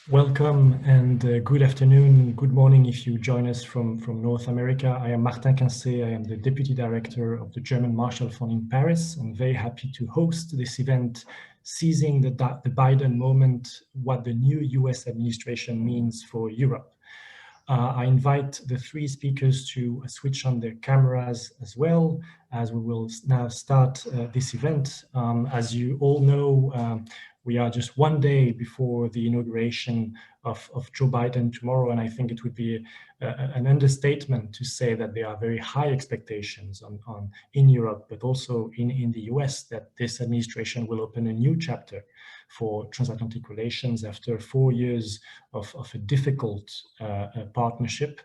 Welcome and good afternoon, good morning if you join us from North America. I am Martin Quencez. I am the Deputy Director of the German Marshall Fund in Paris. I'm very happy to host this event, seizing the Biden moment, what the new US administration means for Europe. I invite the three speakers to switch on their cameras as well, as we will now start this event. As you all know, we are just one day before the inauguration of Joe Biden tomorrow, and I think it would be an understatement to say that there are very high expectations in Europe, but also in the US, that this administration will open a new chapter for transatlantic relations after 4 years of a difficult partnership.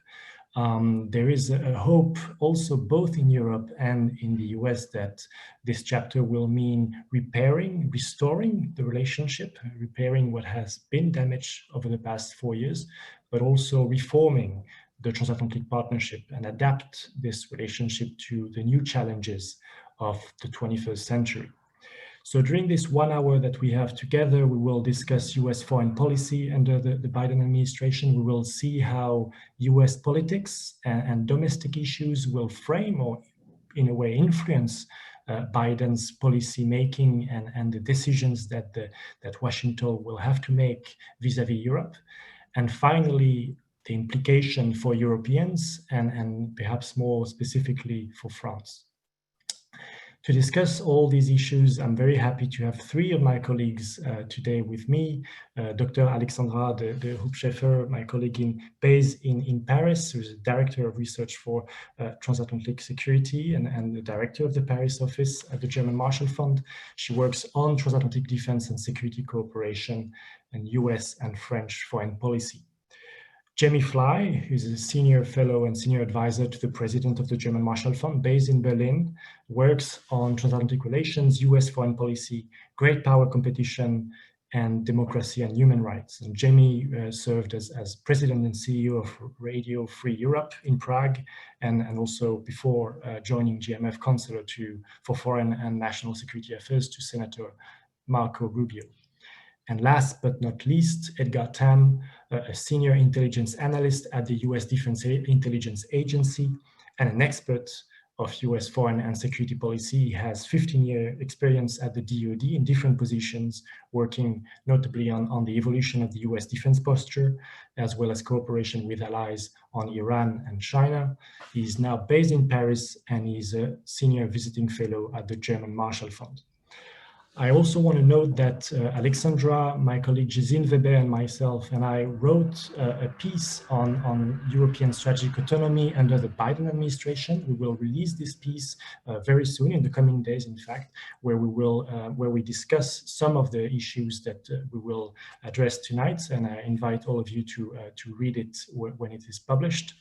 There is a hope also both in Europe and in the US that this chapter will mean repairing, restoring the relationship, repairing what has been damaged over the past 4 years, but also reforming the transatlantic partnership and adapt this relationship to the new challenges of the 21st century. So during this 1 hour that we have together, we will discuss US foreign policy under the Biden administration. We will see how US politics and domestic issues will frame or in a way influence Biden's policy making and the decisions that Washington will have to make vis-a-vis Europe. And finally, the implication for Europeans and perhaps more specifically for France. To discuss all these issues, I'm very happy to have three of my colleagues today with me. Dr. Alexandra de Scheffer, my colleague based in Paris, who's Director of Research for Transatlantic Security and the Director of the Paris office at the German Marshall Fund. She works on transatlantic defense and security cooperation and US and French foreign policy. Jamie Fly, who's a senior fellow and senior advisor to the president of the German Marshall Fund, based in Berlin, works on transatlantic relations, US foreign policy, great power competition, and democracy and human rights. And Jamie served as president and CEO of Radio Free Europe in Prague, and also before joining GMF, counselor for foreign and national security affairs to Senator Marco Rubio. And last but not least, Edgar, a senior intelligence analyst at the US Defense Intelligence Agency and an expert of US foreign and security policy. He has 15-year experience at the DoD in different positions, working notably on the evolution of the US defense posture, as well as cooperation with allies on Iran and China. He's now based in Paris and he's a senior visiting fellow at the German Marshall Fund. I also want to note that Alexandra, my colleague Gesine Weber, and myself, and I wrote a piece on European strategic autonomy under the Biden administration. We will release this piece very soon, in the coming days, in fact, where we discuss some of the issues that we will address tonight. And I invite all of you to read it when it is published.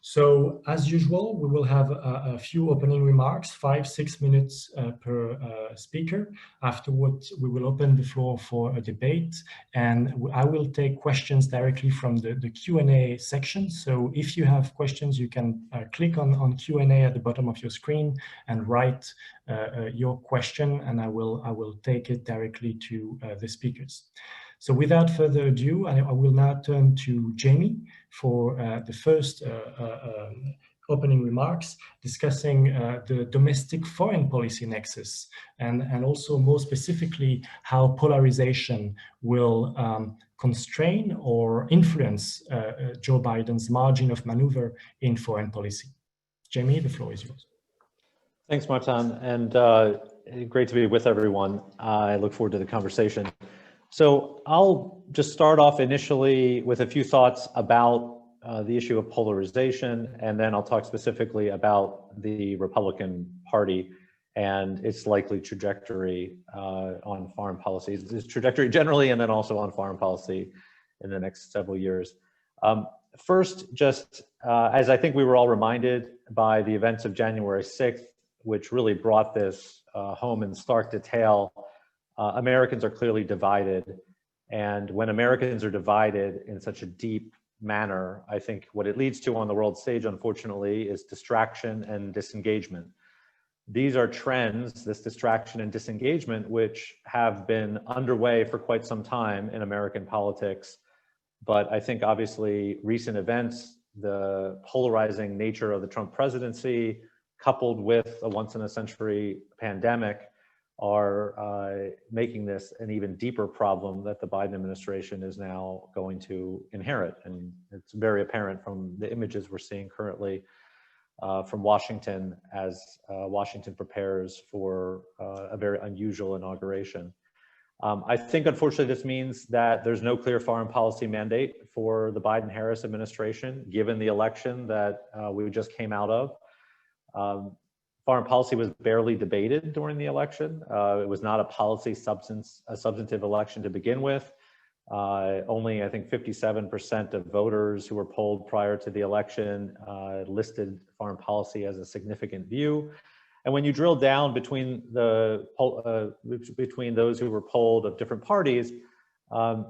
So as usual, we will have a few opening remarks, 5-6 minutes per speaker. Afterwards, we will open the floor for a debate, and I will take questions directly from the Q&A section. So if you have questions, you can click on Q&A at the bottom of your screen and write your question, and I will take it directly to the speakers. So without further ado, I will now turn to Jamie for the first opening remarks, discussing the domestic foreign policy nexus, and also more specifically how polarization will constrain or influence Joe Biden's margin of maneuver in foreign policy. Jamie, the floor is yours. Thanks, Martin, and great to be with everyone. I look forward to the conversation. So I'll just start off initially with a few thoughts about the issue of polarization, and then I'll talk specifically about the Republican Party and its likely trajectory on foreign policy, its trajectory generally, and then also on foreign policy in the next several years. First, just as I think we were all reminded by the events of January 6th, which really brought this home in stark detail, Americans are clearly divided. And when Americans are divided in such a deep manner, I think what it leads to on the world stage, unfortunately, is distraction and disengagement. These are trends, this distraction and disengagement, which have been underway for quite some time in American politics, But I think obviously recent events, the polarizing nature of the Trump presidency, coupled with a once-in-a-century pandemic, are making this an even deeper problem that the Biden administration is now going to inherit. And it's very apparent from the images we're seeing currently from Washington as Washington prepares for a very unusual inauguration. I think, unfortunately, this means that there's no clear foreign policy mandate for the Biden-Harris administration, given the election that we just came out of. Foreign policy was barely debated during the election. It was not a substantive election to begin with. Only, I think, 57% of voters who were polled prior to the election listed foreign policy as a significant view. And when you drill down between between those who were polled of different parties,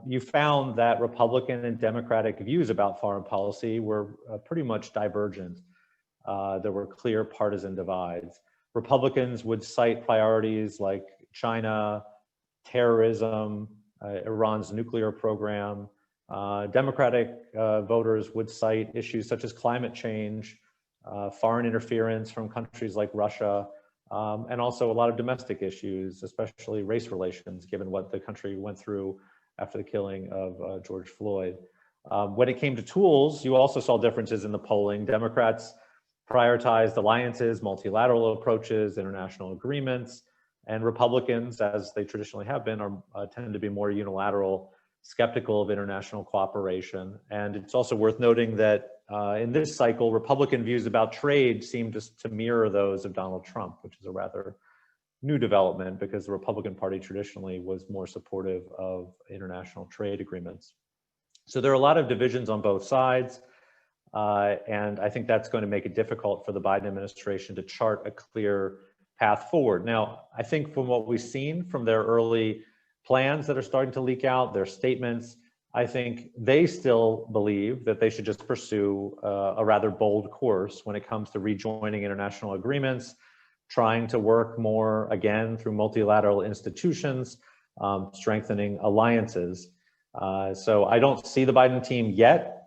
you found that Republican and Democratic views about foreign policy were pretty much divergent. There were clear partisan divides. Republicans would cite priorities like China, terrorism, Iran's nuclear program. Democratic voters would cite issues such as climate change, foreign interference from countries like Russia, and also a lot of domestic issues, especially race relations, given what the country went through after the killing of George Floyd. When it came to tools, you also saw differences in the polling. Democrats prioritized alliances, multilateral approaches, international agreements, and Republicans, as they traditionally have been, tend to be more unilateral, skeptical of international cooperation. And it's also worth noting that in this cycle, Republican views about trade seem to mirror those of Donald Trump, which is a rather new development because the Republican Party traditionally was more supportive of international trade agreements. So there are a lot of divisions on both sides. And I think that's going to make it difficult for the Biden administration to chart a clear path forward. Now, I think from what we've seen from their early plans that are starting to leak out, their statements, I think they still believe that they should just pursue a rather bold course when it comes to rejoining international agreements, trying to work more, again, through multilateral institutions, strengthening alliances. So I don't see the Biden team yet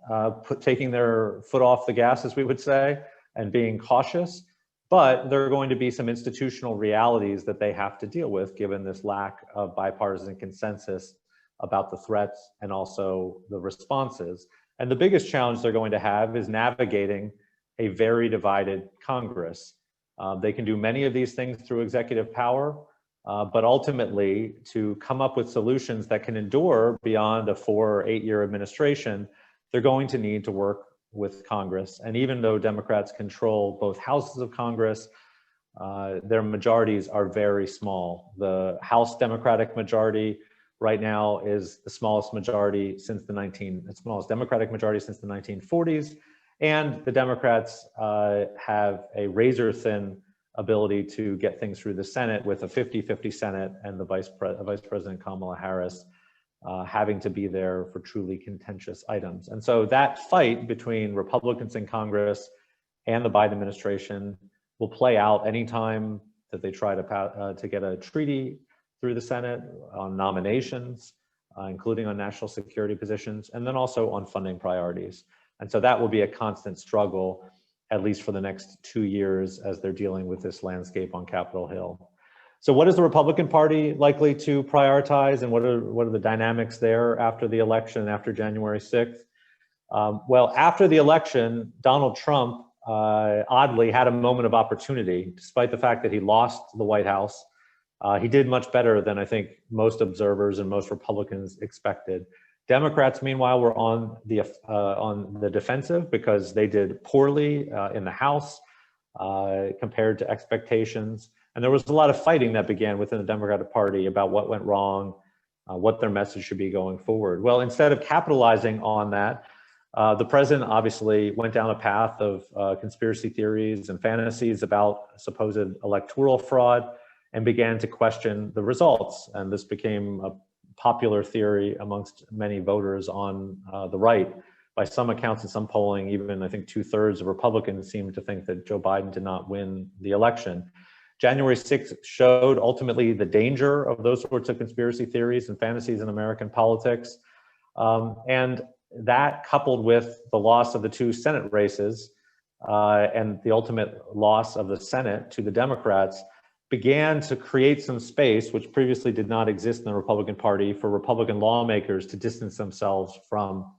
taking their foot off the gas, as we would say, and being cautious. But there are going to be some institutional realities that they have to deal with, given this lack of bipartisan consensus about the threats and also the responses. And the biggest challenge they're going to have is navigating a very divided Congress. They can do many of these things through executive power, but ultimately to come up with solutions that can endure beyond a 4 or 8 year administration, they're going to need to work with Congress. And even though Democrats control both houses of Congress, their majorities are very small. The House Democratic majority right now is the smallest majority since the smallest Democratic majority since the 1940s. And the Democrats have a razor-thin ability to get things through the Senate with a 50-50 Senate and the Vice President Kamala Harris having to be there for truly contentious items. And so that fight between Republicans in Congress and the Biden administration will play out anytime that they try to get a treaty through the Senate on nominations, including on national security positions, and then also on funding priorities. And so that will be a constant struggle, at least for the next 2 years, as they're dealing with this landscape on Capitol Hill. So what is the Republican Party likely to prioritize, and what are the dynamics there after the election, after January 6th? Well, after the election, Donald Trump oddly had a moment of opportunity, despite the fact that he lost the White House. He did much better than I think most observers and most Republicans expected. Democrats, meanwhile, were on the defensive because they did poorly in the House compared to expectations. And there was a lot of fighting that began within the Democratic Party about what went wrong, what their message should be going forward. Well, instead of capitalizing on that, the president obviously went down a path of conspiracy theories and fantasies about supposed electoral fraud and began to question the results. And this became a popular theory amongst many voters on the right. By some accounts and some polling, even I think 2/3 of Republicans seemed to think that Joe Biden did not win the election. January 6th showed ultimately the danger of those sorts of conspiracy theories and fantasies in American politics. And that coupled with the loss of the 2 Senate races and the ultimate loss of the Senate to the Democrats began to create some space, which previously did not exist in the Republican Party, for Republican lawmakers to distance themselves from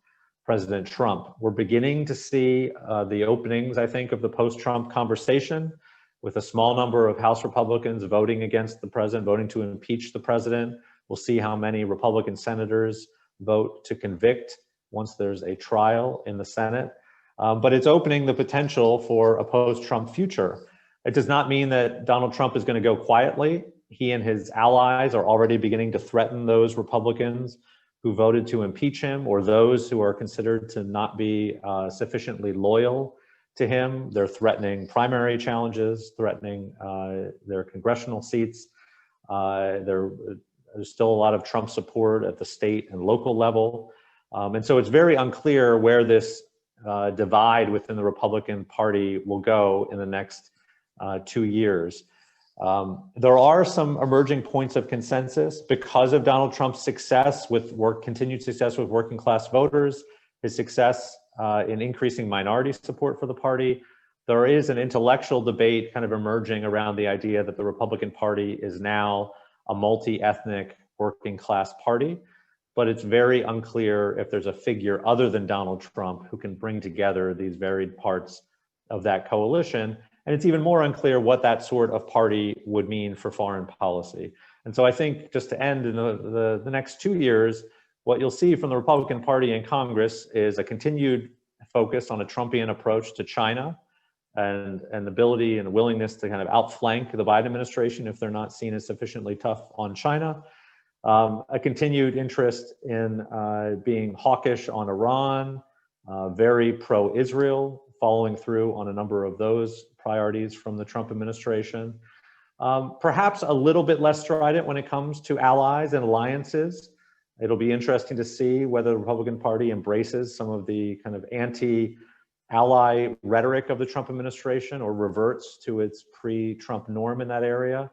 President Trump. We're beginning to see the openings, I think, of the post-Trump conversation, with a small number of House Republicans voting against the president, voting to impeach the president. We'll see how many Republican senators vote to convict once there's a trial in the Senate. But it's opening the potential for a post-Trump future. It does not mean that Donald Trump is going to go quietly. He and his allies are already beginning to threaten those Republicans who voted to impeach him, or those who are considered to not be sufficiently loyal to him. They're threatening primary challenges, threatening their congressional seats. There's still a lot of Trump support at the state and local level. And so it's very unclear where this divide within the Republican Party will go in the next 2 years. There are some emerging points of consensus because of Donald Trump's success with continued success with working class voters, his success in increasing minority support for the party. There is an intellectual debate kind of emerging around the idea that the Republican Party is now a multi-ethnic working class party, but it's very unclear if there's a figure other than Donald Trump who can bring together these varied parts of that coalition. And it's even more unclear what that sort of party would mean for foreign policy. And so I think, just to end, in the next 2 years, what you'll see from the Republican Party in Congress is a continued focus on a Trumpian approach to China, and an ability and willingness to kind of outflank the Biden administration if they're not seen as sufficiently tough on China. A continued interest in being hawkish on Iran, very pro-Israel, following through on a number of those priorities from the Trump administration. Perhaps a little bit less strident when it comes to allies and alliances. It'll be interesting to see whether the Republican Party embraces some of the kind of anti-ally rhetoric of the Trump administration or reverts to its pre-Trump norm in that area.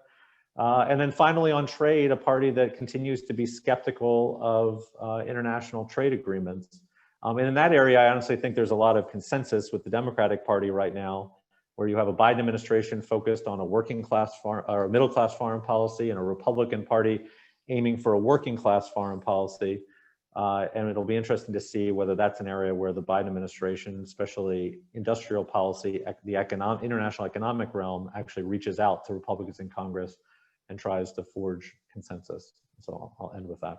And then finally on trade, a party that continues to be skeptical of international trade agreements. And in that area, I honestly think there's a lot of consensus with the Democratic Party right now, where you have a Biden administration focused on a working class or middle class foreign policy, and a Republican Party aiming for a working class foreign policy. And it'll be interesting to see whether that's an area where the Biden administration, especially industrial policy, the international economic realm, actually reaches out to Republicans in Congress and tries to forge consensus. So I'll end with that.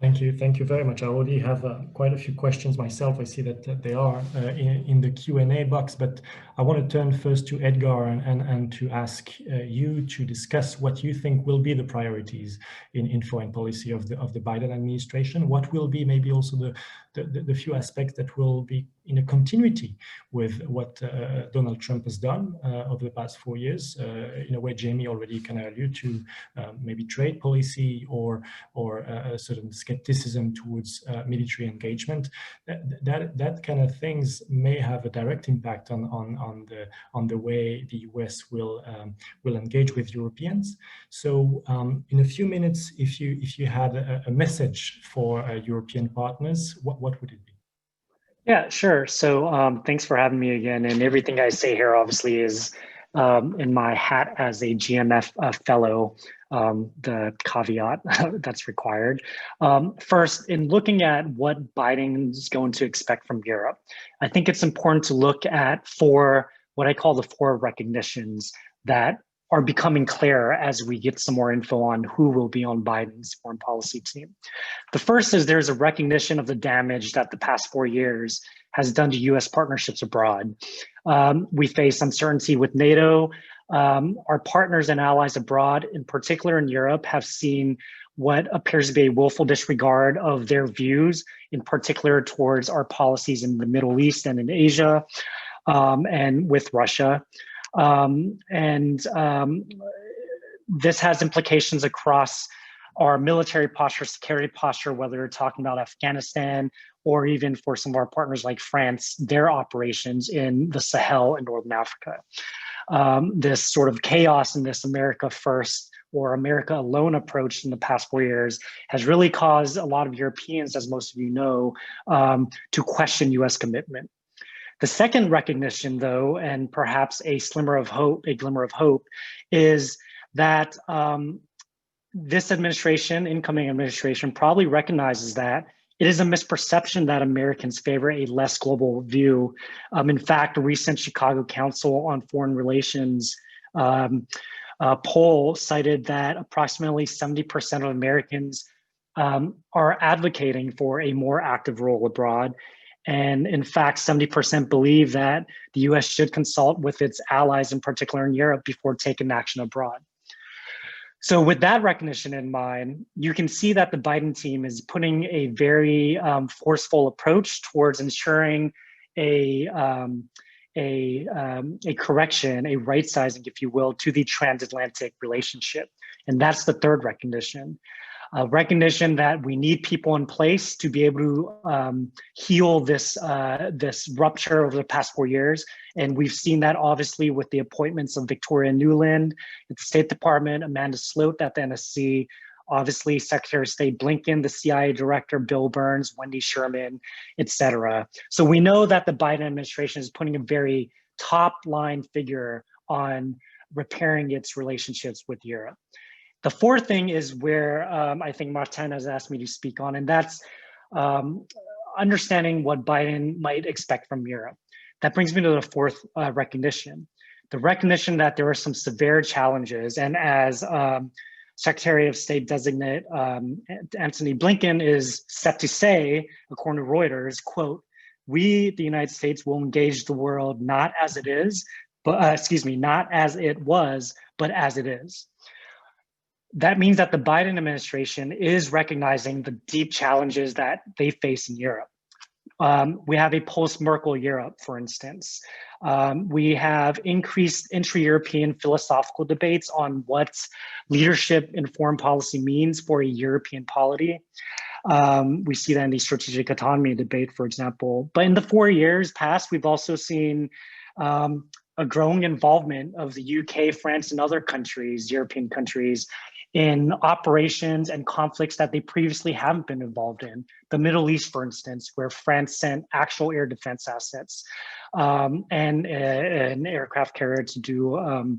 Thank you very much. I already have quite a few questions myself. I see that they are in the Q&A box, but I want to turn first to Edgar and to ask you to discuss what you think will be the priorities in foreign policy of the Biden administration. What will be maybe also the few aspects that will be in a continuity with what Donald Trump has done over the past 4 years. In a way, Jamie already kind of alluded to maybe trade policy or a certain skepticism towards military engagement. That kind of things may have a direct impact on the way the US will engage with Europeans. So in a few minutes, if you had a message for European partners, what would it be? Yeah, sure. So thanks for having me again. And everything I say here obviously is in my hat as a GMF fellow, the caveat that's required. First, in looking at what Biden's going to expect from Europe, I think it's important to look at what I call the 4 recognitions that are becoming clearer as we get some more info on who will be on Biden's foreign policy team. The first is there's a recognition of the damage that the past 4 years has done to US partnerships abroad. We face uncertainty with NATO. Our partners and allies abroad, in particular in Europe, have seen what appears to be a willful disregard of their views, in particular towards our policies in the Middle East and in Asia, and with Russia. This has implications across our military posture, security posture, whether we're talking about Afghanistan or even for some of our partners like France, their operations in the Sahel and Northern Africa. This sort of chaos in this America first or America alone approach in the past 4 years has really caused a lot of Europeans, as most of you know, to question US commitment. The second recognition, though, and perhaps a glimmer of hope, is that this administration, incoming administration, probably recognizes that it is a misperception that Americans favor a less global view. In fact, a recent Chicago Council on Foreign Relations poll cited that approximately 70% of Americans are advocating for a more active role abroad. And in fact, 70% believe that the US should consult with its allies, in particular in Europe, before taking action abroad. So with that recognition in mind, you can see that the Biden team is putting a very forceful approach towards ensuring a correction, a right sizing, if you will, to the transatlantic relationship. And that's the third recognition. Recognition that we need people in place to be able to heal this rupture over the past 4 years. And we've seen that obviously with the appointments of Victoria Nuland at the State Department, Amanda Sloat at the NSC, obviously Secretary of State Blinken, the CIA Director, Bill Burns, Wendy Sherman, et cetera. So we know that the Biden administration is putting a very top line figure on repairing its relationships with Europe. The fourth thing is where I think Martin has asked me to speak on, and that's understanding what Biden might expect from Europe. That brings me to the fourth recognition. The recognition that there are some severe challenges, and as Secretary of State designate Antony Blinken is set to say, according to Reuters, quote, "We, the United States, will engage the world not as it is, but not as it was, but as it is." That means that the Biden administration is recognizing the deep challenges that they face in Europe. We have a post-Merkel Europe, for instance. We have increased intra-European philosophical debates on what leadership in foreign policy means for a European polity. We see that in the strategic autonomy debate, for example. But in the 4 years past, we've also seen a growing involvement of the UK, France, and other countries, European countries, in operations and conflicts that they previously haven't been involved in. The Middle East, for instance, where France sent actual air defense assets and an aircraft carrier to do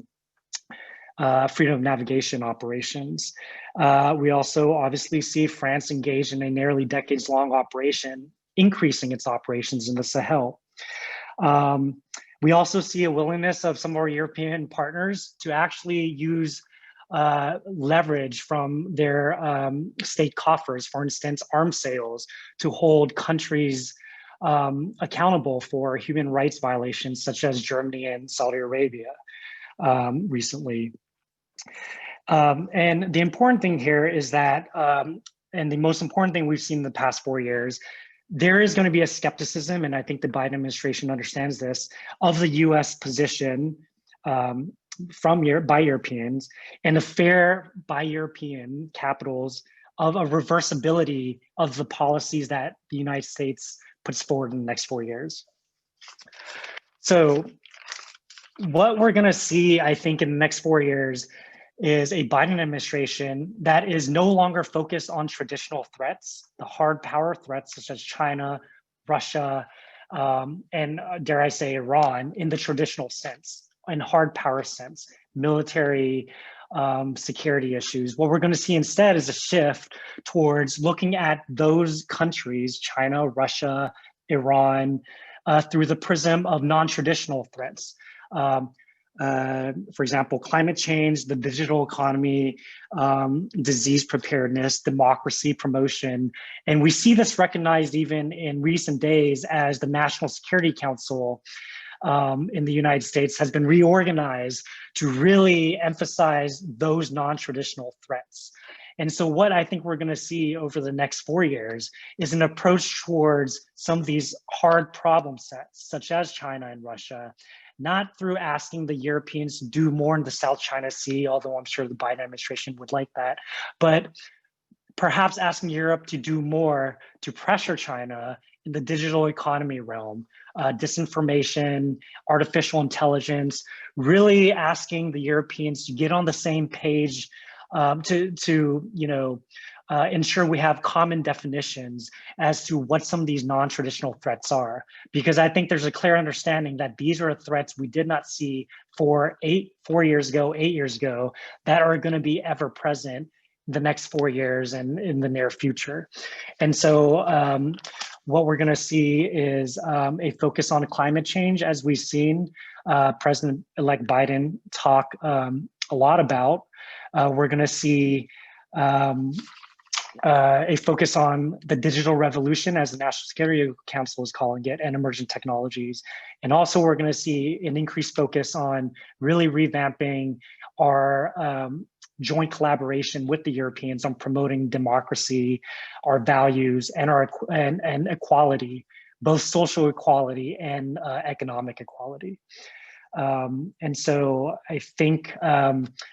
freedom of navigation operations. We also obviously see France engaged in a nearly decades-long operation, increasing its operations in the Sahel. We also see a willingness of some of our European partners to actually use leverage from their state coffers, for instance, arms sales, to hold countries accountable for human rights violations, such as Germany and Saudi Arabia recently. And the important thing here is that, and the most important thing we've seen in the past 4 years, there is going to be a skepticism, and I think the Biden administration understands this, of the US position by Europeans, and a fear by European capitals of a reversibility of the policies that the United States puts forward in the next 4 years. So what we're going to see, I think, in the next 4 years is a Biden administration that is no longer focused on traditional threats, the hard power threats such as China, Russia, and dare I say Iran in the traditional sense, in hard power sense, military security issues. What we're going to see instead is a shift towards looking at those countries, China, Russia, Iran, through the prism of non-traditional threats. For example, climate change, the digital economy, disease preparedness, democracy promotion. And we see this recognized even in recent days as the National Security Council in the United States has been reorganized to really emphasize those non-traditional threats. And so what I think we're going to see over the next 4 years is an approach towards some of these hard problem sets, such as China and Russia, not through asking the Europeans to do more in the South China Sea, although I'm sure the Biden administration would like that, but perhaps asking Europe to do more to pressure China in the digital economy realm, disinformation, artificial intelligence, really asking the Europeans to get on the same page ensure we have common definitions as to what some of these non-traditional threats are. Because I think there's a clear understanding that these are threats we did not see 8 years ago, that are going to be ever present the next 4 years and in the near future. And so what we're going to see is a focus on climate change, as we've seen President-elect Biden talk a lot about. We're going to see a focus on the digital revolution, as the National Security Council is calling it, and emerging technologies. And also we're going to see an increased focus on really revamping our joint collaboration with the Europeans on promoting democracy, our values, and and equality, both social equality and economic equality. And so I think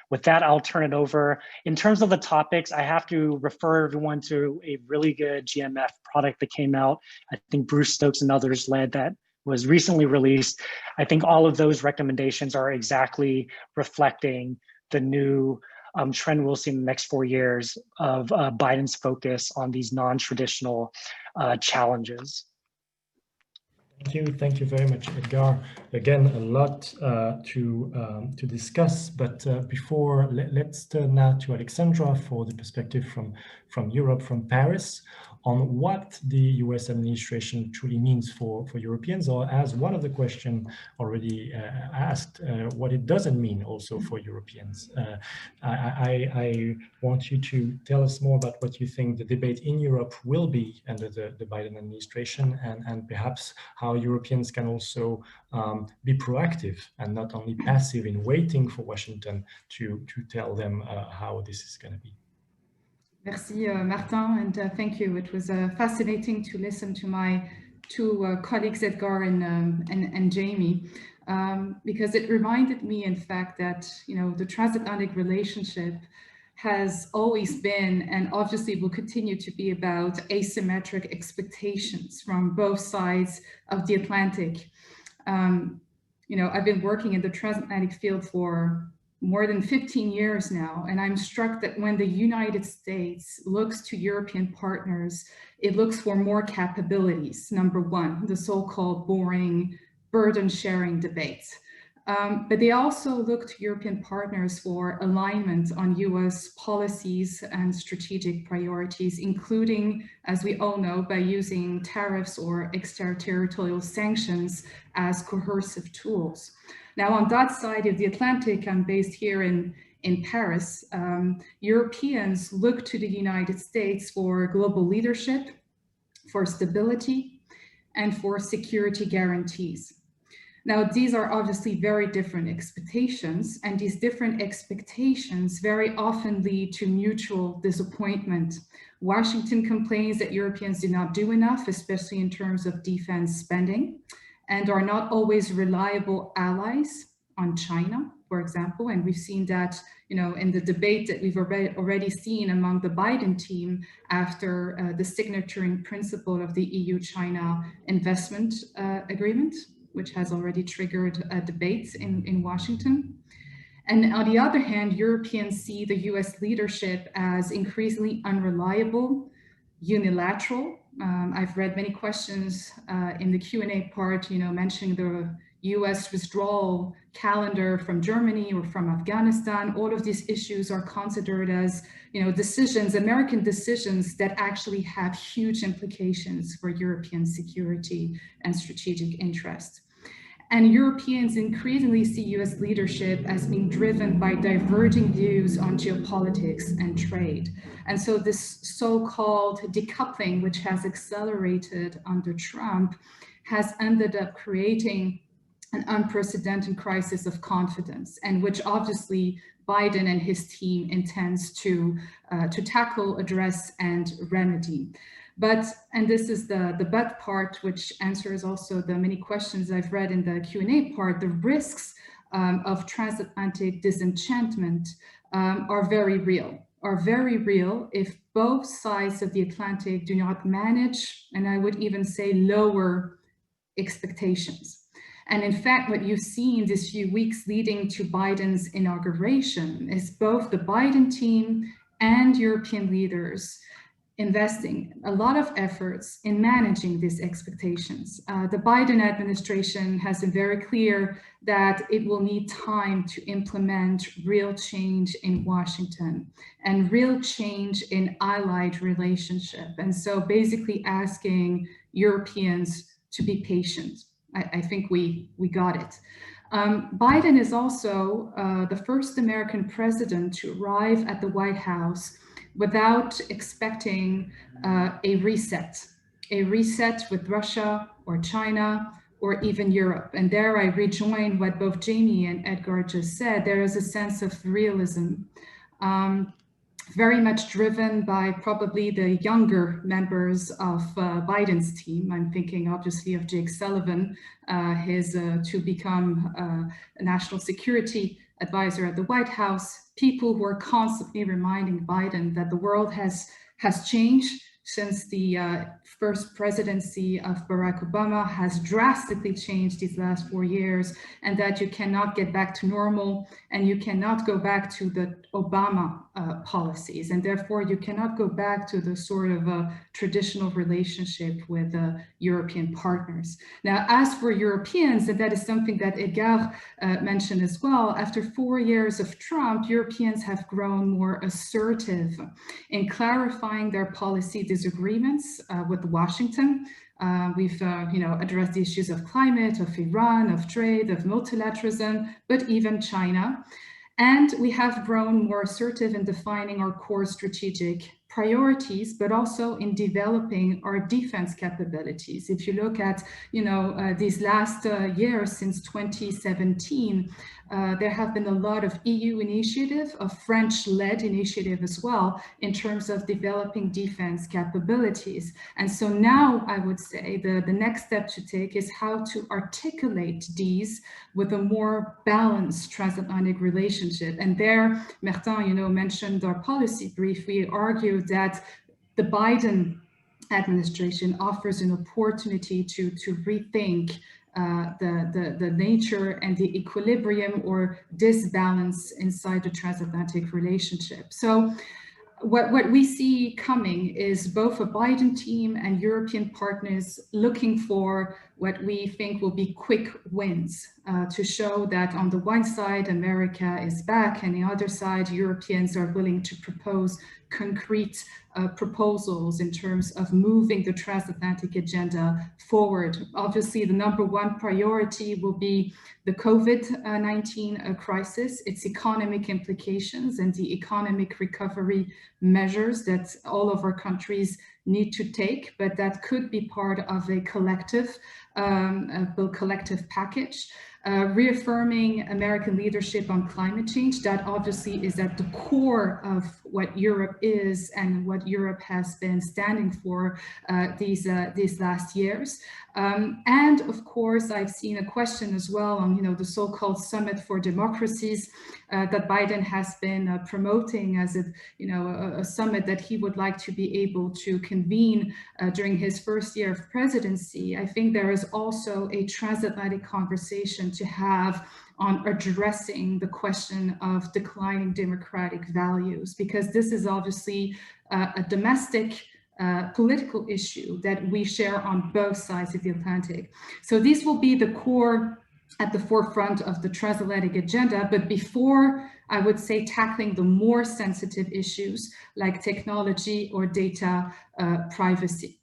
with that, I'll turn it over. In terms of the topics, I have to refer everyone to a really good GMF product that came out. I think Bruce Stokes and others led, that was recently released. I think all of those recommendations are exactly reflecting the new trend we'll see in the next 4 years of Biden's focus on these non-traditional challenges. Thank you very much, Edgar. Again, a lot to discuss, but before, let's turn now to Alexandra for the perspective from Europe, from Paris, on what the US administration truly means for Europeans, or as one of the questions already asked, what it doesn't mean also for Europeans. I want you to tell us more about what you think the debate in Europe will be under the Biden administration, and perhaps how Europeans can also be proactive and not only passive in waiting for Washington to tell them how this is going to be. Merci, Martin, and thank you. It was fascinating to listen to my two colleagues, Edgar and Jamie, because it reminded me, in fact, that the transatlantic relationship has always been, and obviously will continue to be, about asymmetric expectations from both sides of the Atlantic. I've been working in the transatlantic field for more than 15 years now, and I'm struck that when the United States looks to European partners, it looks for more capabilities. Number one, the so-called boring burden sharing debates. But they also look to European partners for alignment on US policies and strategic priorities, including, as we all know, by using tariffs or extraterritorial sanctions as coercive tools. Now, on that side of the Atlantic, I'm based here in Paris, Europeans look to the United States for global leadership, for stability, and for security guarantees. Now, these are obviously very different expectations, and these different expectations very often lead to mutual disappointment. Washington complains that Europeans do not do enough, especially in terms of defense spending, and are not always reliable allies on China, for example. And we've seen that, in the debate that we've already seen among the Biden team after the signature in principle of the EU-China investment agreement, which has already triggered debates in Washington. And on the other hand, Europeans see the US leadership as increasingly unreliable, unilateral. I've read many questions in the Q&A part, mentioning the US withdrawal calendar from Germany or from Afghanistan. All of these issues are considered as, decisions, American decisions that actually have huge implications for European security and strategic interest. And Europeans increasingly see US leadership as being driven by diverging views on geopolitics and trade. And so this so-called decoupling, which has accelerated under Trump, has ended up creating an unprecedented crisis of confidence, and which obviously Biden and his team intends to tackle, address, and remedy. But, and this is the but part, which answers also the many questions I've read in the Q&A part, the risks of transatlantic disenchantment are very real if both sides of the Atlantic do not manage, and I would even say lower, expectations. And in fact, what you've seen these few weeks leading to Biden's inauguration is both the Biden team and European leaders investing a lot of efforts in managing these expectations. The Biden administration has been very clear that it will need time to implement real change in Washington and real change in allied relationship. And so basically asking Europeans to be patient. I think we got it. Biden is also the first American president to arrive at the White House without expecting a reset with Russia or China or even Europe. And there I rejoin what both Jamie and Edgar just said. There is a sense of realism, very much driven by probably the younger members of Biden's team. I'm thinking obviously of Jake Sullivan, his to become a national security advisor at the White House, people who are constantly reminding Biden that the world has changed since the first presidency of Barack Obama, has drastically changed these last 4 years, and that you cannot get back to normal and you cannot go back to the Obama policies, and therefore you cannot go back to the sort of traditional relationship with European partners. Now, as for Europeans, and that is something that Edgar mentioned as well, after 4 years of Trump, Europeans have grown more assertive in clarifying their policy disagreements with Washington. We've addressed the issues of climate, of Iran, of trade, of multilateralism, but even China. And we have grown more assertive in defining our core strategic priorities, but also in developing our defense capabilities. If you look at, these last years since 2017, there have been a lot of EU initiative, a French-led initiative as well, in terms of developing defense capabilities. And so now I would say the next step to take is how to articulate these with a more balanced transatlantic relationship. And there, Martin, mentioned our policy brief. We argued that the Biden administration offers an opportunity to rethink the nature and the equilibrium or disbalance inside the transatlantic relationship. So what we see coming is both a Biden team and European partners looking for what we think will be quick wins to show that on the one side, America is back, and the other side, Europeans are willing to propose concrete proposals in terms of moving the transatlantic agenda forward. Obviously, the number one priority will be the COVID-19 crisis, its economic implications, and the economic recovery measures that all of our countries need to take, but that could be part of a collective package. Reaffirming American leadership on climate change, that obviously is at the core of what Europe is and what Europe has been standing for these last years. And of course, I've seen a question as well on the so-called Summit for Democracies that Biden has been promoting as a summit that he would like to be able to convene during his first year of presidency. I think there is also a transatlantic conversation to have on addressing the question of declining democratic values, because this is obviously a domestic political issue that we share on both sides of the Atlantic. So these will be the core at the forefront of the transatlantic agenda, but before, I would say, tackling the more sensitive issues like technology or data privacy.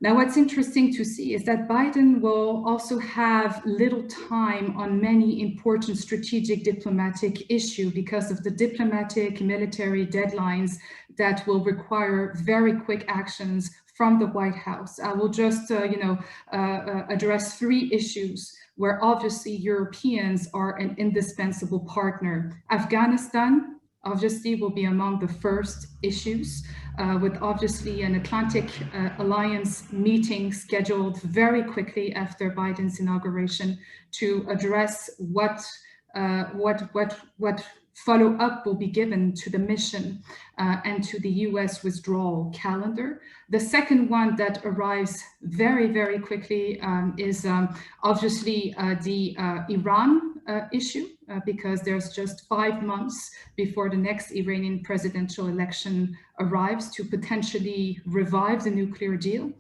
Now, what's interesting to see is that Biden will also have little time on many important strategic diplomatic issues because of the diplomatic military deadlines that will require very quick actions from the White House. I will just, address 3 issues where obviously Europeans are an indispensable partner. Afghanistan, obviously, will be among the first issues, with obviously an Atlantic Alliance meeting scheduled very quickly after Biden's inauguration to address what follow-up will be given to the mission and to the US withdrawal calendar. The second one that arrives very, very quickly is obviously the Iran issue, because there's just 5 months before the next Iranian presidential election arrives to potentially revive the nuclear deal.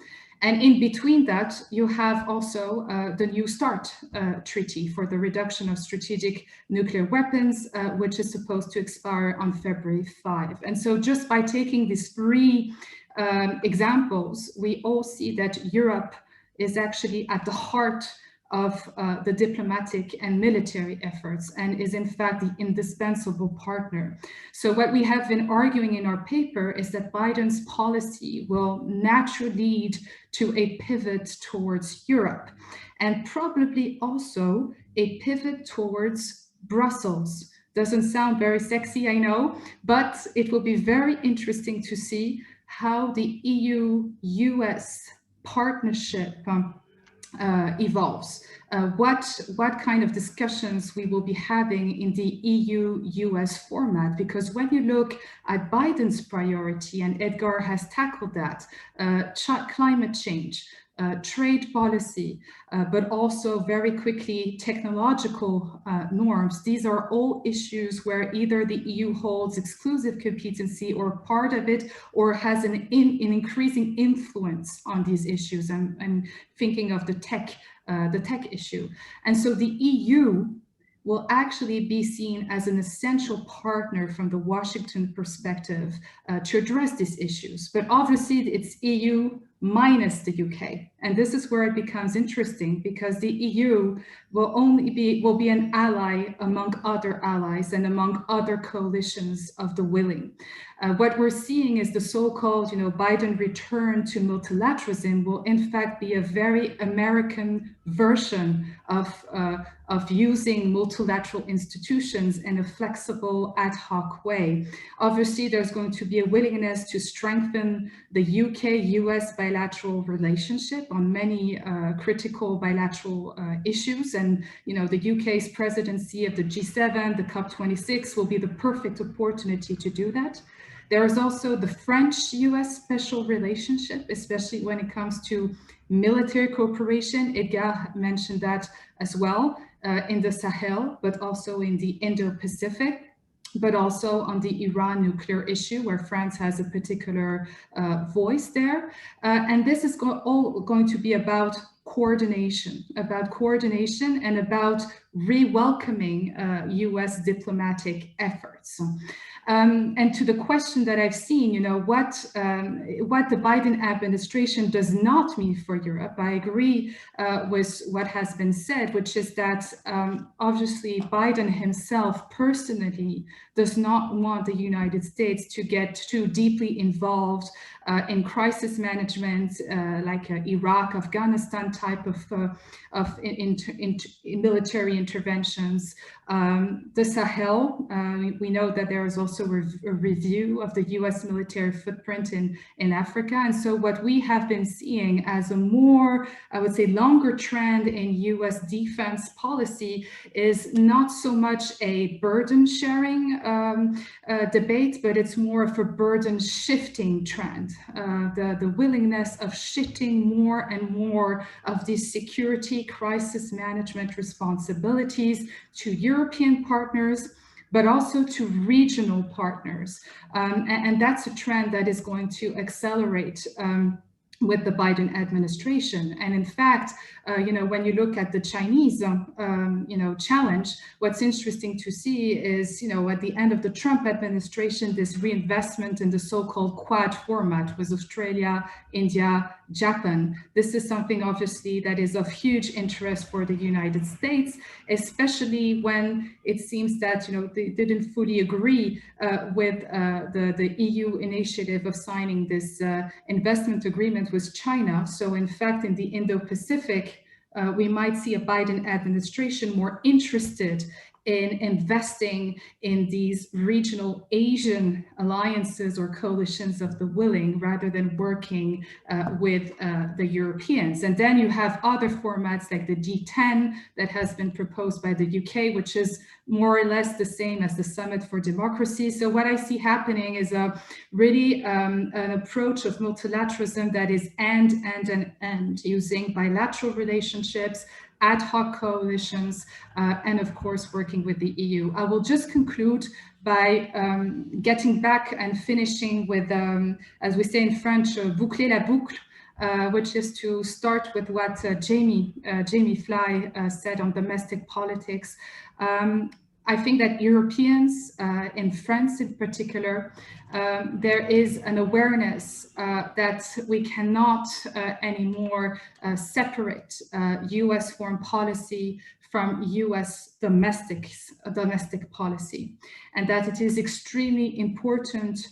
And in between that, you have also the New START treaty for the reduction of strategic nuclear weapons, which is supposed to expire on February 5. And so just by taking these three examples, we all see that Europe is actually at the heart of the diplomatic and military efforts and is in fact the indispensable partner. So what we have been arguing in our paper is that Biden's policy will naturally lead to a pivot towards Europe and probably also a pivot towards Brussels. Doesn't sound very sexy, I know, but it will be very interesting to see how the EU-US partnership evolves. What kind of discussions we will be having in the EU-US format, because when you look at Biden's priority, and Edgar has tackled that, climate change, trade policy, but also very quickly technological norms. These are all issues where either the EU holds exclusive competency or part of it, or has an increasing influence on these issues. I'm thinking of the tech issue. And so the EU will actually be seen as an essential partner from the Washington perspective to address these issues. But obviously it's EU minus the UK. And this is where it becomes interesting, because the EU will be an ally among other allies and among other coalitions of the willing. What we're seeing is the so-called, Biden return to multilateralism will in fact be a very American version of using multilateral institutions in a flexible ad hoc way. Obviously, there's going to be a willingness to strengthen the UK-US bilateral relationship on many critical bilateral issues. And, the UK's presidency of the G7, the COP26 will be the perfect opportunity to do that. There is also the French-US special relationship, especially when it comes to military cooperation. Edgar mentioned that as well in the Sahel, but also in the Indo-Pacific, but also on the Iran nuclear issue, where France has a particular voice there. And this is all going to be about coordination and about re-welcoming US diplomatic efforts. And to the question that I've seen, what the Biden administration does not mean for Europe, I agree with what has been said, which is that obviously Biden himself personally does not want the United States to get too deeply involved in crisis management, like Iraq, Afghanistan type of military interventions. The Sahel, we know that there is also a review of the US military footprint in Africa. And so what we have been seeing as a more, I would say, longer trend in US defense policy is not so much a burden sharing debate, but it's more of a burden shifting trend. The willingness of shifting more and more of these security crisis management responsibilities to European partners, but also to regional partners. And that's a trend that is going to accelerate with the Biden administration. And in fact, when you look at the Chinese, challenge, what's interesting to see is, at the end of the Trump administration, this reinvestment in the so-called Quad format with Australia, India, Japan. This is something obviously that is of huge interest for the United States, especially when it seems that, they didn't fully agree with the EU initiative of signing this investment agreement with China. So in fact, in the Indo-Pacific, we might see a Biden administration more interested in investing in these regional Asian alliances or coalitions of the willing rather than working with the Europeans. And then you have other formats like the G10 that has been proposed by the UK, which is more or less the same as the Summit for Democracy. So what I see happening is a really an approach of multilateralism that is and using bilateral relationships, ad hoc coalitions, and of course working with the EU. I will just conclude by getting back and finishing with, as we say in French, boucler la boucle, which is to start with what Jamie Fly said on domestic politics. I think that Europeans, in France in particular, there is an awareness that we cannot anymore separate US foreign policy from US domestic policy, and that it is extremely important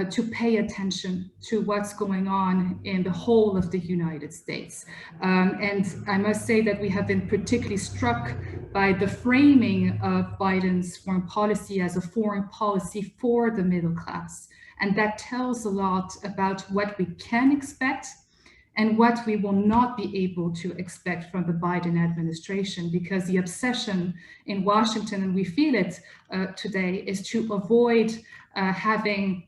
to pay attention to what's going on in the whole of the United States. And I must say that we have been particularly struck by the framing of Biden's foreign policy as a foreign policy for the middle class. And that tells a lot about what we can expect and what we will not be able to expect from the Biden administration, because the obsession in Washington, and we feel it today, is to avoid having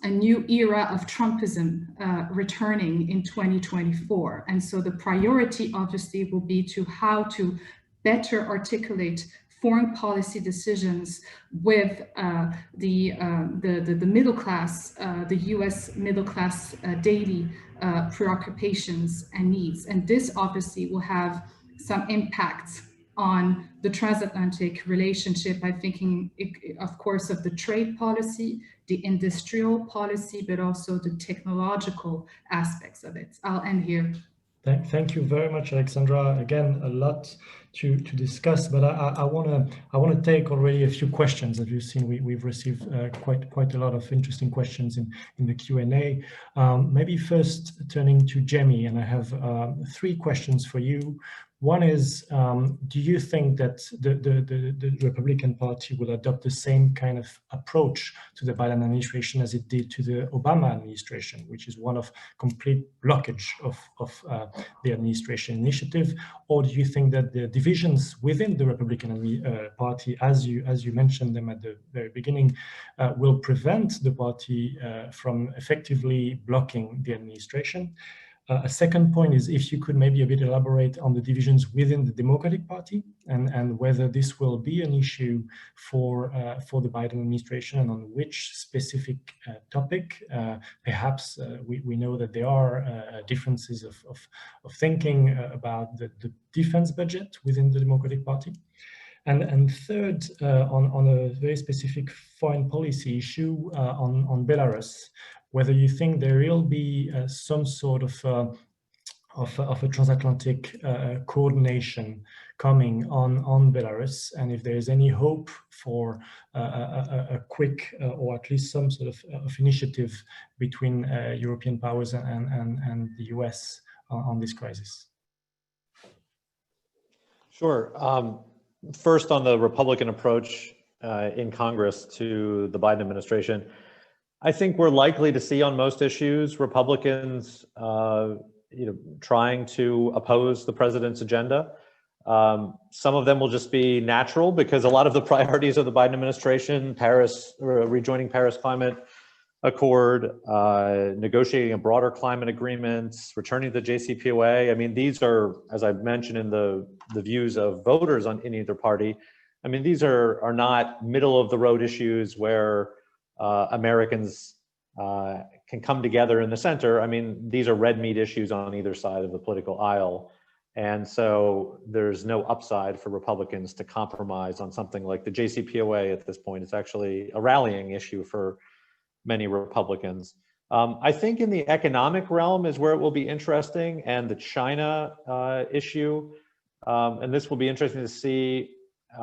a new era of Trumpism returning in 2024. And so the priority obviously will be to how to better articulate foreign policy decisions with the middle class, the US middle class daily preoccupations and needs. And this obviously will have some impact on the transatlantic relationship. I'm thinking, of course, of the trade policy, the industrial policy, but also the technological aspects of it. I'll end here. Thank you very much, Alexandra. Again, a lot to discuss, but I want to take already a few questions. As you've seen, we've received quite a lot of interesting questions in the Q&A. Maybe first turning to Jamie, and I have 3 questions for you. One is, do you think that the Republican Party will adopt the same kind of approach to the Biden administration as it did to the Obama administration, which is one of complete blockage of the administration initiative? Or do you think that the divisions within the Republican Party, as you mentioned them at the very beginning, will prevent the party from effectively blocking the administration? A second point is if you could maybe a bit elaborate on the divisions within the Democratic Party and whether this will be an issue for the Biden administration and on which specific topic. Perhaps we know that there are differences of thinking about the defense budget within the Democratic Party. And third, on a very specific foreign policy issue on Belarus, whether you think there will be some sort of a transatlantic coordination coming on Belarus, and if there is any hope for a quick or at least some sort of initiative between European powers and the US on this crisis. Sure. First, on the Republican approach in Congress to the Biden administration, I think we're likely to see on most issues Republicans, trying to oppose the president's agenda. Some of them will just be natural because a lot of the priorities of the Biden administration, rejoining Paris Climate Accord, negotiating a broader climate agreement, returning to the JCPOA. I mean, these are, as I've mentioned in the views of voters in either party, I mean, these are not middle of the road issues where Americans can come together in the center. I mean, these are red meat issues on either side of the political aisle. And so there's no upside for Republicans to compromise on something like the JCPOA at this point. It's actually a rallying issue for many Republicans. I think in the economic realm is where it will be interesting, and the China issue. And this will be interesting to see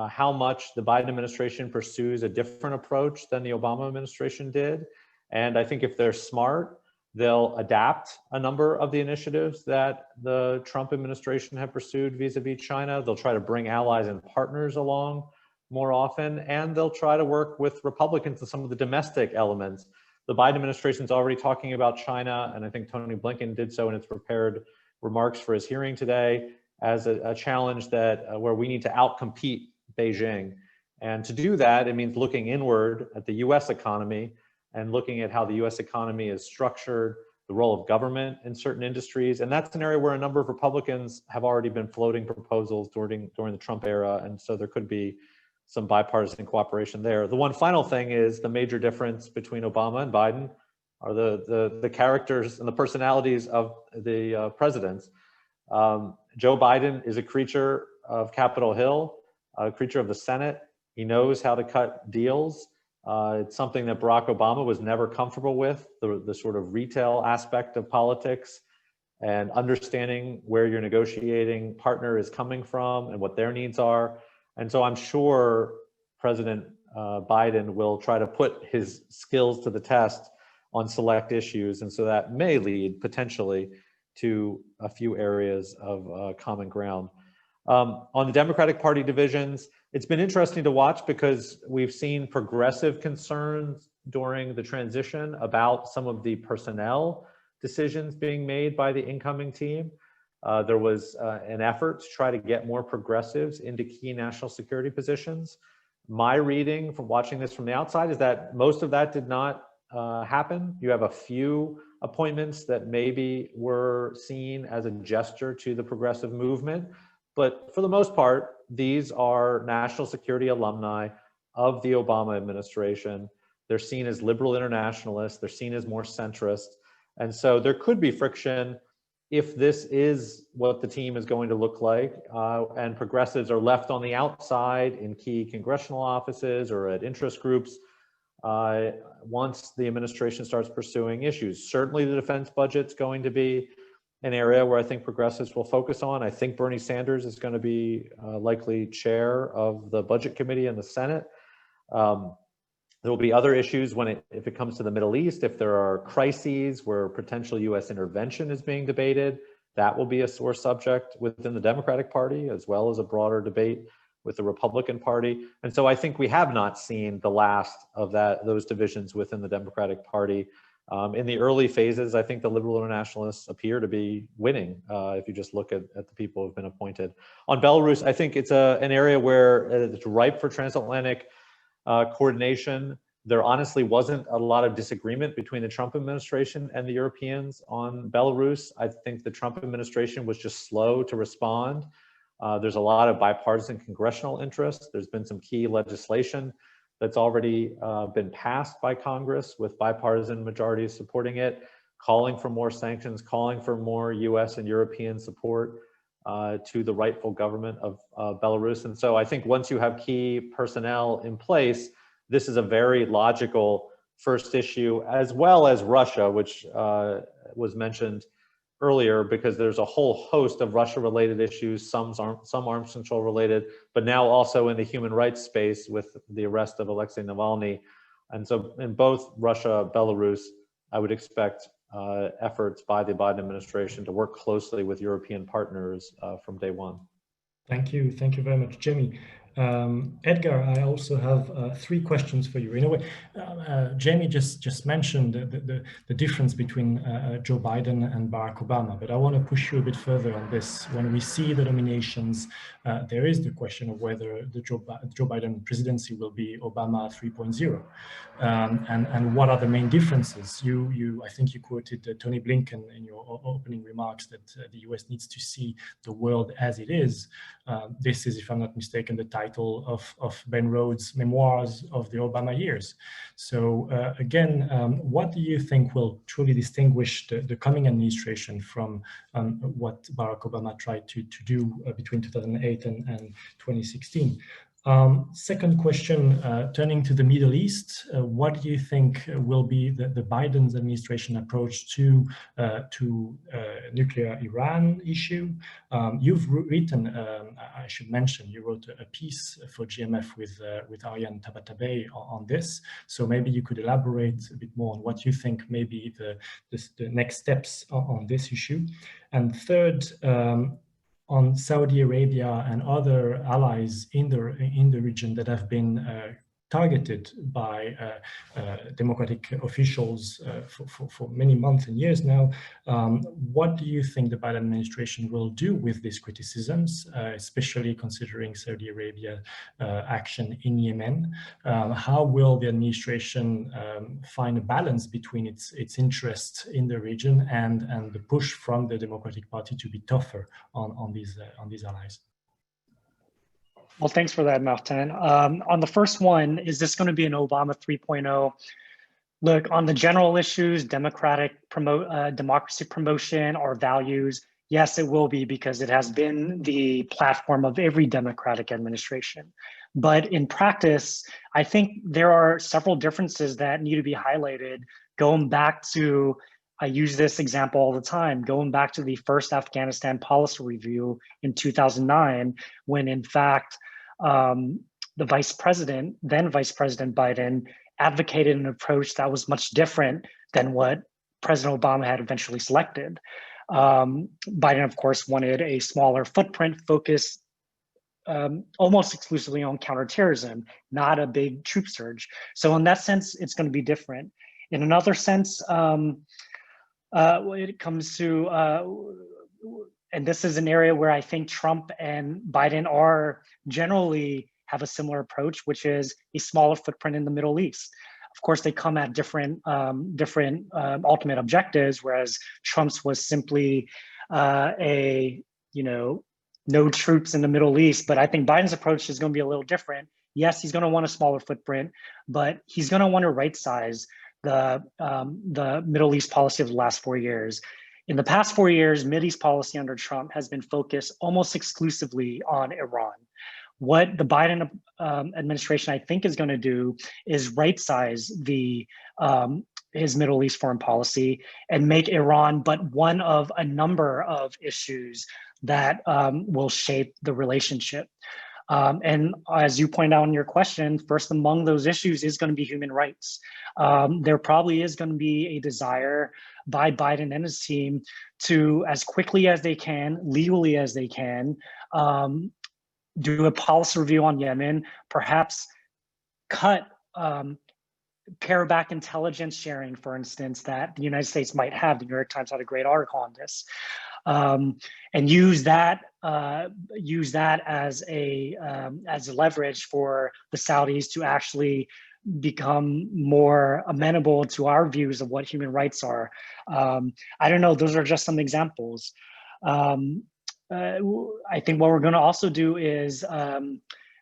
how much the Biden administration pursues a different approach than the Obama administration did. And I think if they're smart, they'll adapt a number of the initiatives that the Trump administration have pursued vis-a-vis China. They'll try to bring allies and partners along more often, and they'll try to work with Republicans on some of the domestic elements. The Biden administration is already talking about China, and I think Tony Blinken did so in its prepared remarks for his hearing today, as a challenge that where we need to outcompete Beijing. And to do that, it means looking inward at the US economy and looking at how the US economy is structured, the role of government in certain industries. And that's an area where a number of Republicans have already been floating proposals during the Trump era. And so there could be some bipartisan cooperation there. The one final thing is the major difference between Obama and Biden are the characters and the personalities of the presidents. Joe Biden is a creature of Capitol Hill, a creature of the Senate. He knows how to cut deals. It's something that Barack Obama was never comfortable with, the sort of retail aspect of politics and understanding where your negotiating partner is coming from and what their needs are. And so I'm sure President Biden will try to put his skills to the test on select issues. And so that may lead potentially to a few areas of common ground. On the Democratic Party divisions, it's been interesting to watch because we've seen progressive concerns during the transition about some of the personnel decisions being made by the incoming team. There was an effort to try to get more progressives into key national security positions. My reading from watching this from the outside is that most of that did not happen. You have a few appointments that maybe were seen as a gesture to the progressive movement. But for the most part, these are national security alumni of the Obama administration. They're seen as liberal internationalists. They're seen as more centrist. And so there could be friction if this is what the team is going to look like, and progressives are left on the outside in key congressional offices or at interest groups once the administration starts pursuing issues. Certainly the defense budget's going to be an area where I think progressives will focus on. I think Bernie Sanders is going to be likely chair of the budget committee in the Senate. There will be other issues if it comes to the Middle East, if there are crises where potential US intervention is being debated, that will be a sore subject within the Democratic Party, as well as a broader debate with the Republican Party. And so I think we have not seen the last of those divisions within the Democratic Party. In the early phases, I think the liberal internationalists appear to be winning if you just look at the people who have been appointed. On Belarus, I think it's an area where it's ripe for transatlantic coordination. There honestly wasn't a lot of disagreement between the Trump administration and the Europeans on Belarus. I think the Trump administration was just slow to respond. There's a lot of bipartisan congressional interest. There's been some key legislation that's already been passed by Congress with bipartisan majorities supporting it, calling for more sanctions, calling for more US and European support to the rightful government of Belarus. And so I think once you have key personnel in place, this is a very logical first issue, as well as Russia, which was mentioned earlier, because there's a whole host of Russia-related issues, some arms control related, but now also in the human rights space with the arrest of Alexei Navalny. And so in both Russia, Belarus, I would expect efforts by the Biden administration to work closely with European partners from day one. Thank you very much, Jamie. Edgar, I also have 3 questions for you. In a way, Jamie just mentioned the difference between Joe Biden and Barack Obama, but I want to push you a bit further on this. When we see the nominations, there is the question of whether the Joe Biden presidency will be Obama 3.0, and what are the main differences? I think you quoted Tony Blinken in your opening remarks that the US needs to see the world as it is. This is, if I'm not mistaken, the title of Ben Rhodes' memoirs of the Obama years. So again, what do you think will truly distinguish the coming administration from what Barack Obama tried to do between 2008 and 2016? Second question, turning to the Middle East, what do you think will be the Biden's administration approach to nuclear Iran issue? You've written, I should mention, you wrote a piece for GMF with Ariane Tabatabai on this. So maybe you could elaborate a bit more on what you think may be the next steps on this issue. And third, on Saudi Arabia and other allies in the region that have been targeted by democratic officials for many months and years now. What do you think the Biden administration will do with these criticisms, especially considering Saudi Arabia action in Yemen? How will the administration find a balance between its interest in the region and the push from the Democratic Party to be tougher on these allies? Well, thanks for that, Martin. On the first one, is this going to be an Obama 3.0? Look, on the general issues, democracy promotion, or values, yes, it will be, because it has been the platform of every Democratic administration. But in practice, I think there are several differences that need to be highlighted, going back to, I use this example all the time, going back to the first Afghanistan policy review in 2009, when in fact, the then Vice President Biden advocated an approach that was much different than what President Obama had eventually selected. Biden, of course, wanted a smaller footprint focused almost exclusively on counterterrorism, not a big troop surge. So in that sense, it's going to be different. In another sense, when it comes to, and this is an area where I think Trump and Biden are generally have a similar approach, which is a smaller footprint in the Middle East. Of course, they come at different ultimate objectives, whereas Trump's was simply no troops in the Middle East. But I think Biden's approach is going to be a little different. Yes, he's going to want a smaller footprint, but he's going to want to right size the Middle East policy of the last 4 years. In the past 4 years, Mideast policy under Trump has been focused almost exclusively on Iran. What the Biden administration, I think, is going to do is right size his Middle East foreign policy and make Iran but one of a number of issues that will shape the relationship. And as you point out in your question, first among those issues is going to be human rights. There probably is going to be a desire by Biden and his team to, as quickly as they can, legally as they can, do a policy review on Yemen, perhaps cut pare back intelligence sharing, for instance, that the United States might have. The New York Times had a great article on this, and use that as leverage for the Saudis to actually become more amenable to our views of what human rights are. I don't know, those are just some examples. I think what we're going to also do is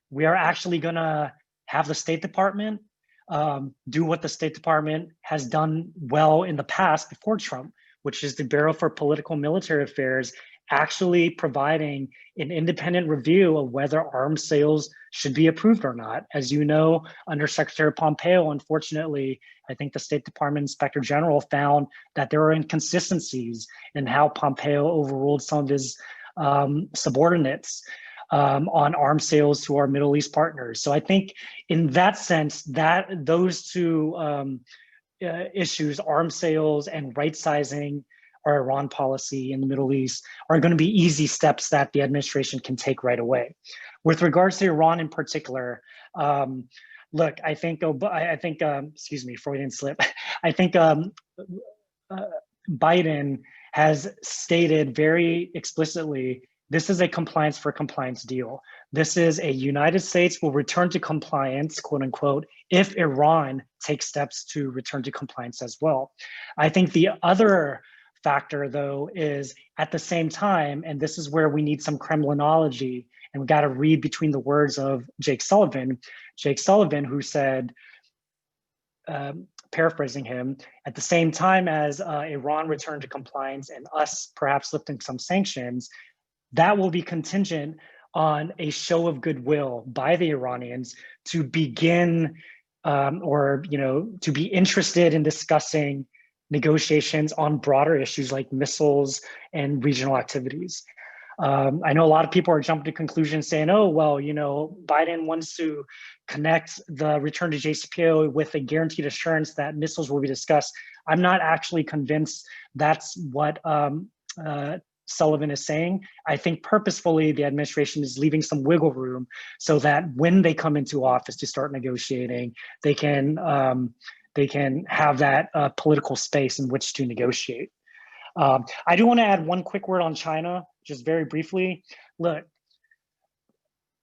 we are actually going to have the State Department do what the State Department has done well in the past before Trump, which is the Bureau for Political and Military Affairs, actually providing an independent review of whether arms sales should be approved or not. As you know, Under Secretary Pompeo, unfortunately, I think the State Department Inspector General found that there were inconsistencies in how Pompeo overruled some of his subordinates on arms sales to our Middle East partners. So I think in that sense, that those two issues, arms sales and right sizing our Iran policy in the Middle East, are going to be easy steps that the administration can take right away. With regards to Iran in particular, look, I think, excuse me, Freudian slip. I think Biden has stated very explicitly, this is a compliance for compliance deal. This is a United States will return to compliance, quote unquote, if Iran takes steps to return to compliance as well. I think the other factor, though, is at the same time, and this is where we need some Kremlinology, and we got to read between the words of Jake Sullivan, who said, paraphrasing him, at the same time as Iran returned to compliance and us perhaps lifting some sanctions, that will be contingent on a show of goodwill by the Iranians to begin to be interested in discussing negotiations on broader issues like missiles and regional activities. I know a lot of people are jumping to conclusions saying, oh, well, Biden wants to connect the return to JCPOA with a guaranteed assurance that missiles will be discussed. I'm not actually convinced that's what Sullivan is saying. I think purposefully the administration is leaving some wiggle room so that when they come into office to start negotiating, they can have that political space in which to negotiate. I do want to add one quick word on China, just very briefly. Look,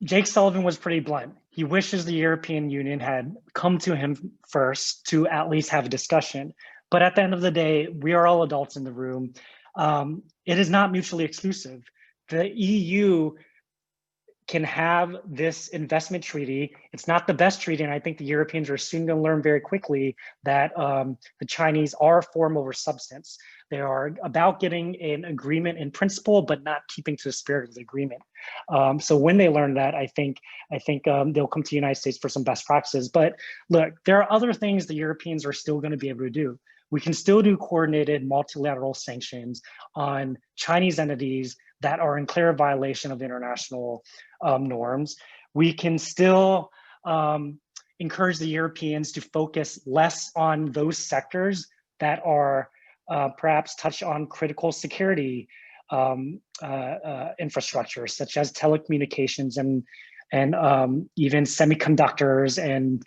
Jake Sullivan was pretty blunt. He wishes the European Union had come to him first to at least have a discussion. But at the end of the day, we are all adults in the room. It is not mutually exclusive. The EU can have this investment treaty. It's not the best treaty, and I think the Europeans are soon going to learn very quickly that the Chinese are form over substance. They are about getting an agreement in principle, but not keeping to the spirit of the agreement. So when they learn that, I think they'll come to the United States for some best practices. But look, there are other things the Europeans are still going to be able to do. We can still do coordinated multilateral sanctions on Chinese entities that are in clear violation of international norms. We can still encourage the Europeans to focus less on those sectors that are perhaps touch on critical security infrastructure, such as telecommunications and even semiconductors and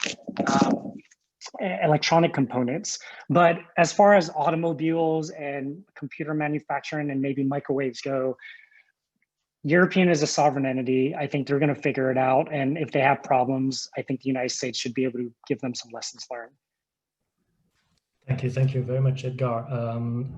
electronic components. But as far as automobiles and computer manufacturing and maybe microwaves go, European is a sovereign entity. I think they're going to figure it out. And if they have problems, I think the United States should be able to give them some lessons learned. Thank you very much, Edgar.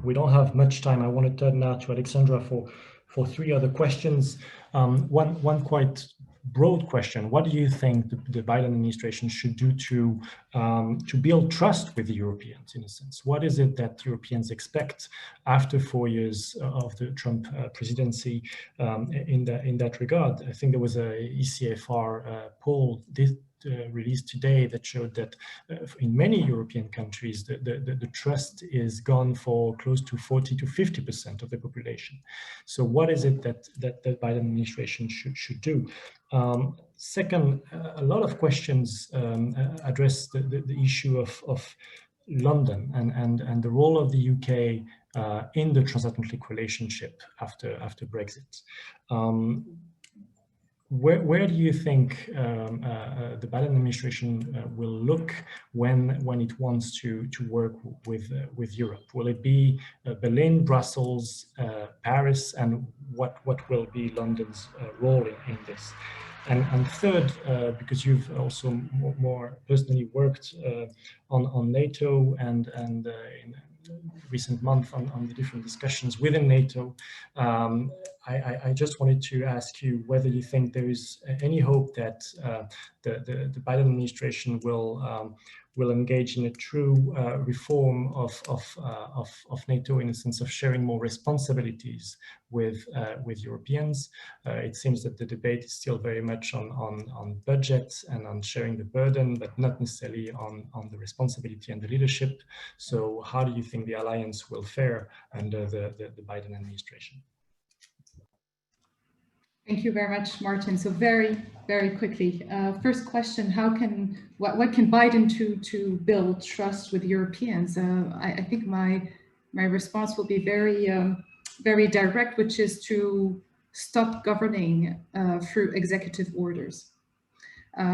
We don't have much time. I want to turn now to Alexandra for three other questions. One quite broad question: what do you think the Biden administration should do to build trust with the Europeans? In a sense, what is it that Europeans expect after 4 years of the Trump presidency in that regard? I think there was a ECFR poll released today that showed that in many European countries, the trust is gone for close to 40 to 50% of the population. So what is it that the Biden administration should do? Second, a lot of questions address the issue of London and the role of the UK in the transatlantic relationship after Brexit. Where do you think the Biden administration will look when it wants to work with Europe? Will it be Berlin, Brussels, Paris, and what will be London's role in this? And third, because you've also more personally worked on NATO and in recent month on the different discussions within NATO, I just wanted to ask you whether you think there is any hope that the Biden administration will engage in a true reform of NATO in a sense of sharing more responsibilities with Europeans. It seems that the debate is still very much on budgets and on sharing the burden, but not necessarily on the responsibility and the leadership. So how do you think the alliance will fare under the Biden administration? Thank you very much, Martin. So very, very quickly, first question: what can Biden do to build trust with Europeans? I think my response will be very, very direct, which is to stop governing through executive orders,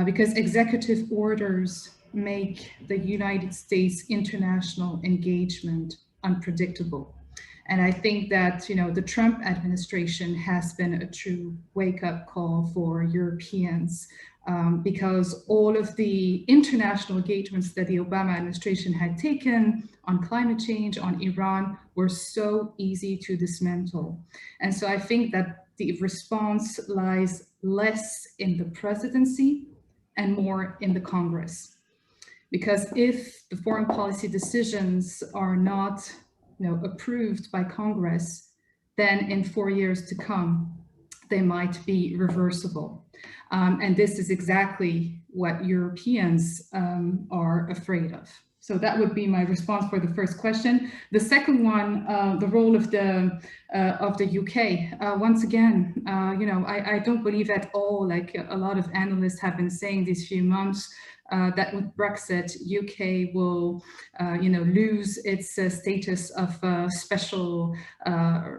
because executive orders make the United States international engagement unpredictable. And I think that, the Trump administration has been a true wake-up call for Europeans, because all of the international engagements that the Obama administration had taken on climate change, on Iran, were so easy to dismantle. And so I think that the response lies less in the presidency and more in the Congress. Because if the foreign policy decisions are not approved by Congress, then in 4 years to come, they might be reversible. And this is exactly what Europeans are afraid of. So that would be my response for the first question. The second one, the role of the UK. Once again, I don't believe at all, like a lot of analysts have been saying these few months, that with Brexit, UK will, lose its status of special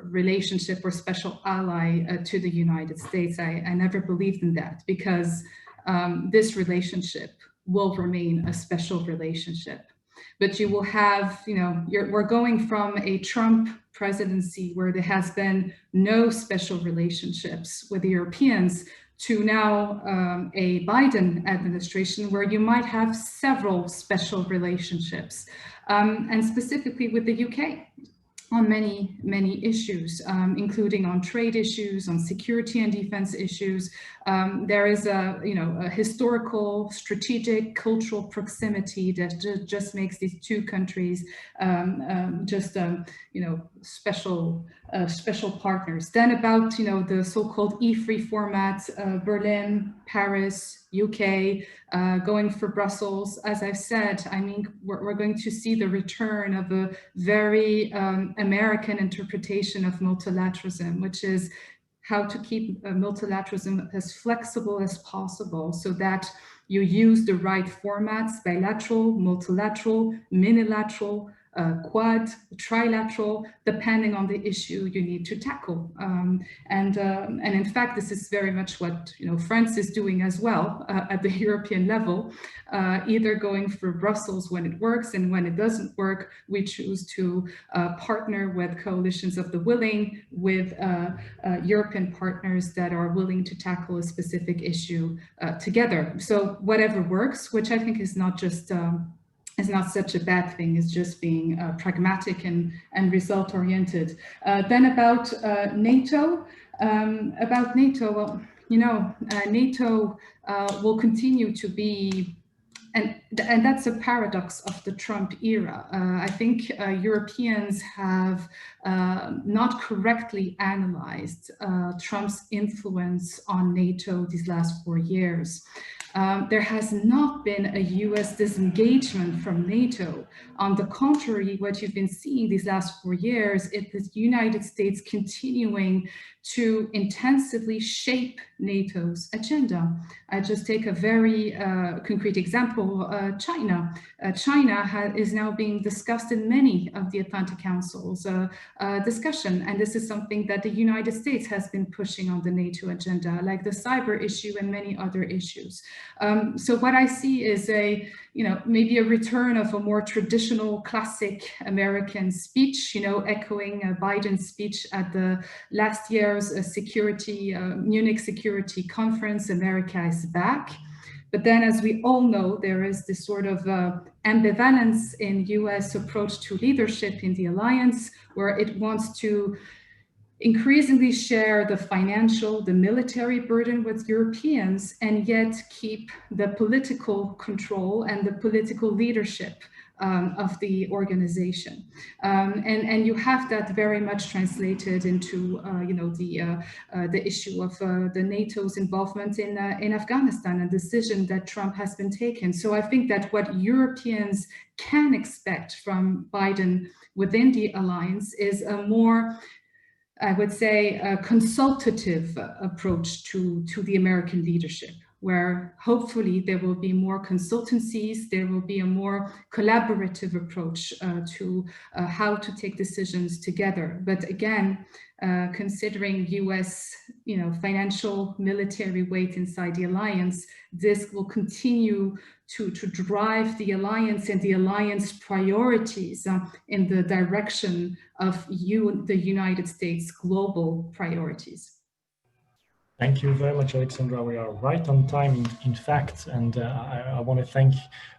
relationship or special ally to the United States. I never believed in that, because this relationship will remain a special relationship. But you will have, we're going from a Trump presidency where there has been no special relationships with the Europeans to now a Biden administration where you might have several special relationships, and specifically with the UK on many, many issues, including on trade issues, on security and defense issues. There is a historical, strategic, cultural proximity that just makes these two countries special partners. Then about the so-called E3 format, Berlin, Paris, UK, going for Brussels. As I've said, I mean, we're going to see the return of a very American interpretation of multilateralism, which is how to keep multilateralism as flexible as possible so that you use the right formats: bilateral, multilateral, minilateral, quad, trilateral, depending on the issue you need to tackle. And in fact, this is very much what France is doing as well at the European level, either going for Brussels when it works, and when it doesn't work, we choose to partner with coalitions of the willing, with European partners that are willing to tackle a specific issue together. So whatever works, which I think is not just is not such a bad thing, is just being pragmatic and result-oriented. Then about NATO, well, NATO will continue to be, and that's a paradox of the Trump era. I think Europeans have not correctly analyzed Trump's influence on NATO these last 4 years. There has not been a US disengagement from NATO. On the contrary, what you've been seeing these last 4 years is the United States continuing to intensively shape NATO's agenda. I just take a very concrete example, China. China is now being discussed in many of the Atlantic Council's discussion, and this is something that the United States has been pushing on the NATO agenda, like the cyber issue and many other issues. So what I see is maybe a return of a more traditional, classic American speech, echoing Biden's speech at the last year's Munich Security Conference, America is back. But then, as we all know, there is this sort of ambivalence in US approach to leadership in the alliance, where it wants to increasingly share the financial, the military burden with Europeans, and yet keep the political control and the political leadership of the organization. And you have that very much translated into the issue of the NATO's involvement in Afghanistan, a decision that Trump has been taken. So I think that what Europeans can expect from Biden within the alliance is a more, I would say, a consultative approach to the American leadership, where hopefully there will be more consultancies, there will be a more collaborative approach to how to take decisions together. But again, considering US, financial military weight inside the alliance, this will continue to drive the alliance and the alliance priorities in the direction of the United States' global priorities. Thank you very much, Alexandra. We are right on time, in fact, and I want to thank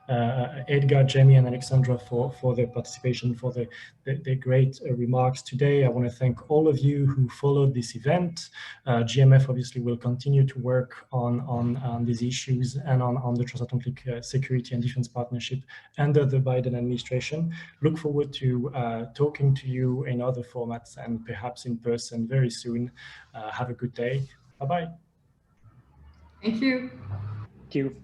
Edgar, Jamie, and Alexandra for their participation, for the great remarks today. I want to thank all of you who followed this event. GMF obviously will continue to work on these issues and on the Transatlantic Security and Defense Partnership under the Biden administration. Look forward to talking to you in other formats and perhaps in person very soon. Have a good day. Bye-bye. Thank you. Thank you.